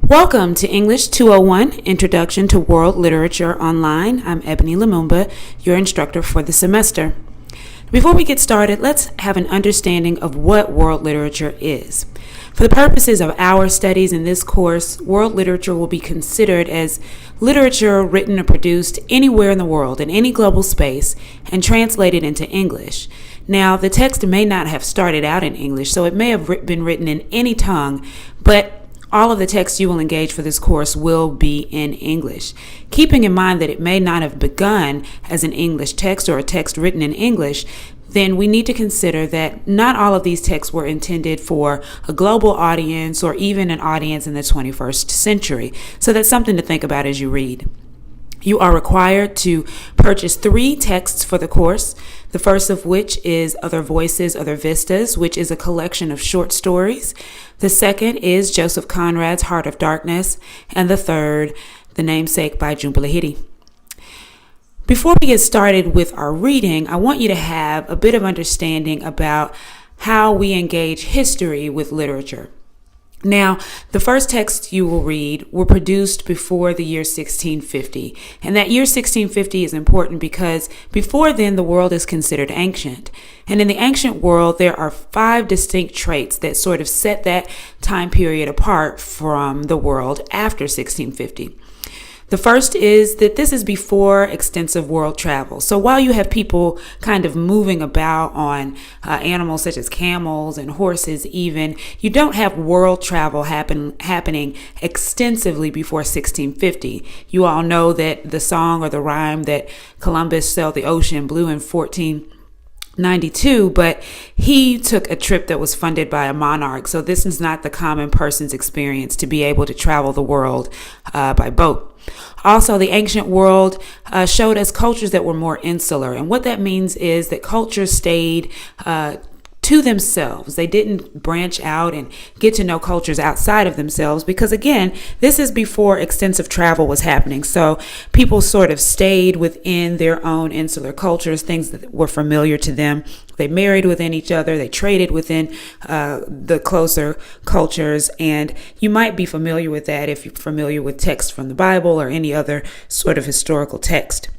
Welcome to English 201, Introduction to World Literature Online. I'm Ebony Lumumba, your instructor for the semester. Before we get started, let's have an understanding of what world literature is. For the purposes of our studies in this course, world literature will be considered as literature written or produced anywhere in the world, in any global space, and translated into English. Now, the text may not have started out in English, so it may have been written in any tongue, but all of the text you will engage for this course will be in English. Keeping in mind that it may not have begun as an English text or a text written in English, then we need to consider that not all of these texts were intended for a global audience or even an audience in the 21st century. So that's something to think about as you read. You are required to purchase 3 texts for the course, the first of which is Other Voices, Other Vistas, which is a collection of short stories. The second is Joseph Conrad's Heart of Darkness, and the third, The Namesake by Jhumpa Lahiri. Before we get started with our reading, I want you to have a bit of understanding about how we engage history with literature. Now, the first texts you will read were produced before the year 1650. And that year 1650 is important because before then, the world is considered ancient. And in the ancient world, there are 5 distinct traits that sort of set that time period apart from the world after 1650. The first is that this is before extensive world travel. So while you have people kind of moving about on animals such as camels and horses even, you don't have world travel happening extensively before 1650. You all know that the song or the rhyme that Columbus sailed the ocean blue in 1492, but he took a trip that was funded by a monarch. So this is not the common person's experience to be able to travel the world by boat. Also, the ancient world showed us cultures that were more insular. And what that means is that cultures stayed to themselves. They didn't branch out and get to know cultures outside of themselves because, again, this is before extensive travel was happening. So people sort of stayed within their own insular cultures, things that were familiar to them. They married within each other. They traded within the closer cultures. And you might be familiar with that if you're familiar with texts from the Bible or any other sort of historical text.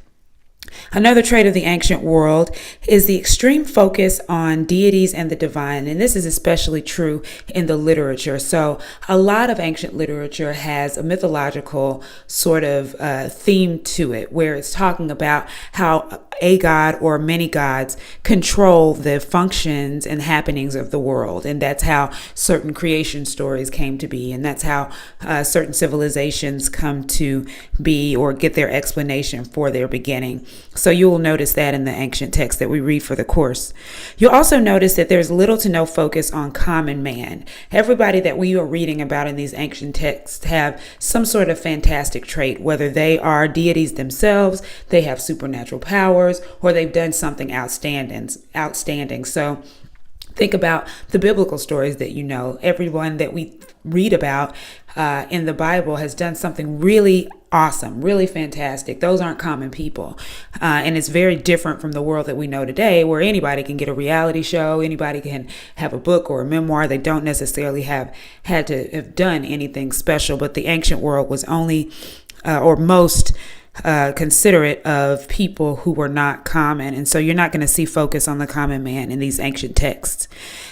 Another trait of the ancient world is the extreme focus on deities and the divine, and this is especially true in the literature. So a lot of ancient literature has a mythological sort of theme to it, where it's talking about how a god or many gods control the functions and happenings of the world, and that's how certain creation stories came to be, and that's how certain civilizations come to be or get their explanation for their beginning. So you will notice that in the ancient text that we read for the course. You'll also notice that there's little to no focus on common man. Everybody that we are reading about in these ancient texts have some sort of fantastic trait, whether they are deities themselves, they have supernatural powers, or they've done something outstanding. So think about the biblical stories that you know. Everyone that we read about in the Bible has done something really awesome, really fantastic. Those aren't common people. And it's very different from the world that we know today, where anybody can get a reality show, anybody can have a book or a memoir. They don't necessarily have had to have done anything special, but the ancient world was only or most considerate of people who were not common. And so you're not going to see focus on the common man in these ancient texts.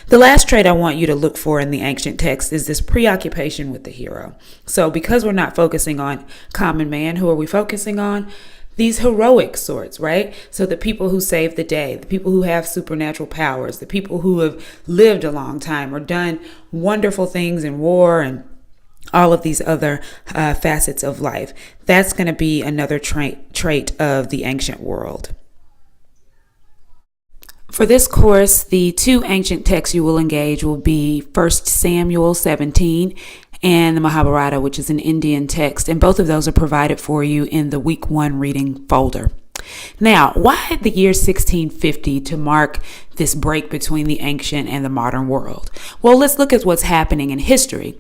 The last trait I want you to look for in the ancient text is this preoccupation with the hero. So because we're not focusing on common man, who are we focusing on? These heroic sorts, right? So the people who save the day, the people who have supernatural powers, the people who have lived a long time or done wonderful things in war and all of these other facets of life. That's going to be another trait of the ancient world. For this course, the 2 ancient texts you will engage will be 1 Samuel 17 and the Mahabharata, which is an Indian text, and both of those are provided for you in the Week 1 reading folder. Now, why the year 1650 to mark this break between the ancient and the modern world? Well, let's look at what's happening in history.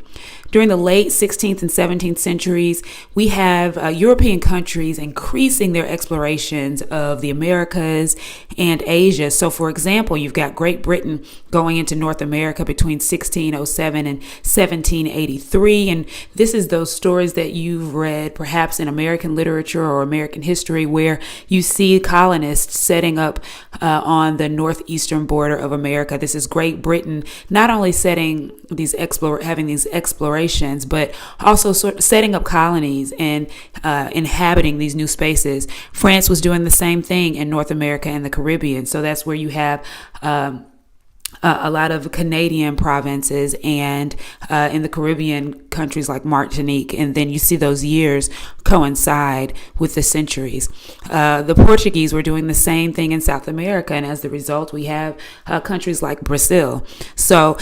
During the late 16th and 17th centuries, we have European countries increasing their explorations of the Americas and Asia. So, for example, you've got Great Britain going into North America between 1607 and 1783. And this is those stories that you've read perhaps in American literature or American history, where you see colonists setting up on the northeastern border of America. This is Great Britain not only having these explorations, but also sort of setting up colonies and inhabiting these new spaces. France was doing the same thing in North America and the Caribbean. So that's where you have a lot of Canadian provinces and in the Caribbean countries like Martinique. And then you see those years coincide with the centuries. The Portuguese were doing the same thing in South America. And as a result, we have countries like Brazil. So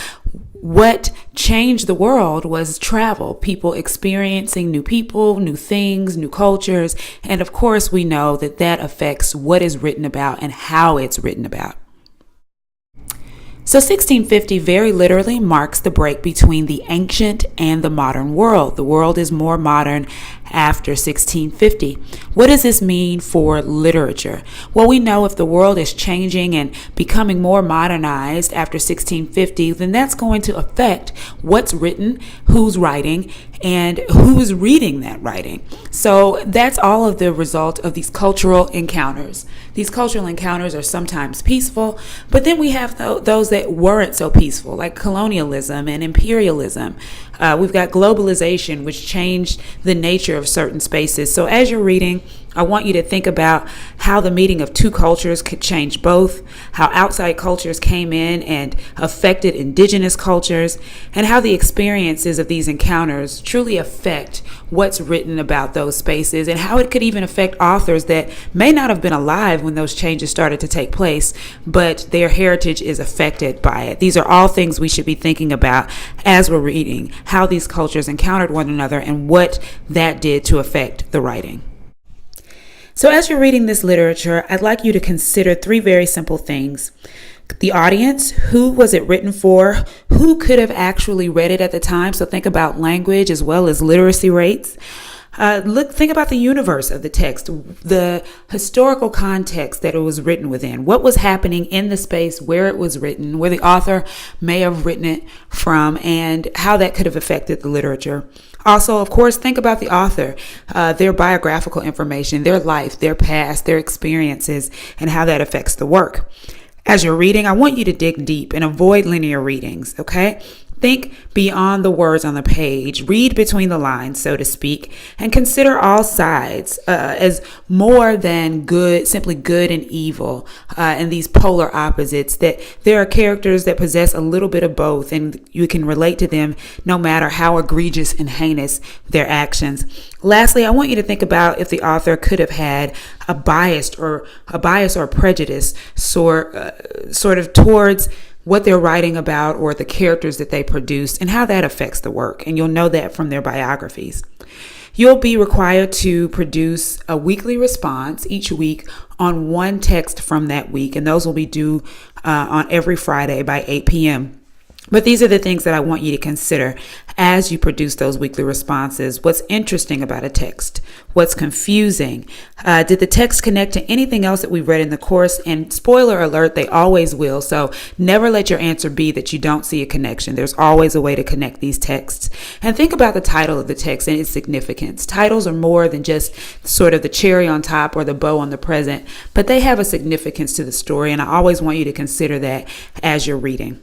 what changed the world was travel, people experiencing new people, new things, new cultures. And of course, we know that that affects what is written about and how it's written about. So 1650 very literally marks the break between the ancient and the modern world. The world is more modern after 1650. What does this mean for literature? Well, we know if the world is changing and becoming more modernized after 1650, then that's going to affect what's written, who's writing, and who's reading that writing. So that's all of the result of these cultural encounters. These cultural encounters are sometimes peaceful, but then we have those that weren't so peaceful, like colonialism and imperialism. We've got globalization, which changed the nature of certain spaces. So as you're reading, I want you to think about how the meeting of two cultures could change both, how outside cultures came in and affected indigenous cultures, and how the experiences of these encounters truly affect what's written about those spaces, and how it could even affect authors that may not have been alive when those changes started to take place, but their heritage is affected by it. These are all things we should be thinking about as we're reading, how these cultures encountered one another and what that did to affect the writing. So as you're reading this literature, I'd like you to consider three very simple things. The audience, who was it written for? Who could have actually read it at the time? So think about language as well as literacy rates. Think about the universe of the text, the historical context that it was written within. What was happening in the space where it was written, where the author may have written it from, and how that could have affected the literature. Also, of course, think about the author, their biographical information, their life, their past, their experiences, and how that affects the work. As you're reading, I want you to dig deep and avoid linear readings, okay? Think beyond the words on the page, read between the lines, so to speak, and consider all sides as more than good, simply good and evil, and these polar opposites, that there are characters that possess a little bit of both, and you can relate to them no matter how egregious and heinous their actions. Lastly, I want you to think about if the author could have had a bias or prejudice sort of towards what they're writing about or the characters that they produced and how that affects the work. And you'll know that from their biographies. You'll be required to produce a weekly response each week on one text from that week. And those will be due on every Friday by 8 p.m. But these are the things that I want you to consider as you produce those weekly responses. What's interesting about a text? What's confusing? Did the text connect to anything else that we've read in the course? And spoiler alert, they always will. So never let your answer be that you don't see a connection. There's always a way to connect these texts. And think about the title of the text and its significance. Titles are more than just sort of the cherry on top or the bow on the present, but they have a significance to the story. And I always want you to consider that as you're reading.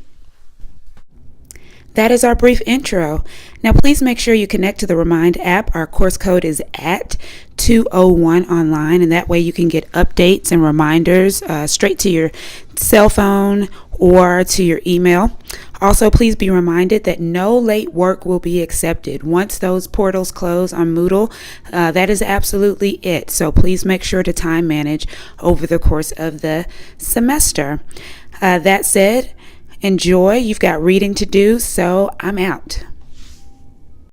That is our brief intro. Now, please make sure you connect to the Remind app. Our course code is at 201 online, and that way you can get updates and reminders straight to your cell phone or to your email. Also, please be reminded that no late work will be accepted. Once those portals close on Moodle, that is absolutely it. So please make sure to time manage over the course of the semester. That said, enjoy. You've got reading to do, so I'm out.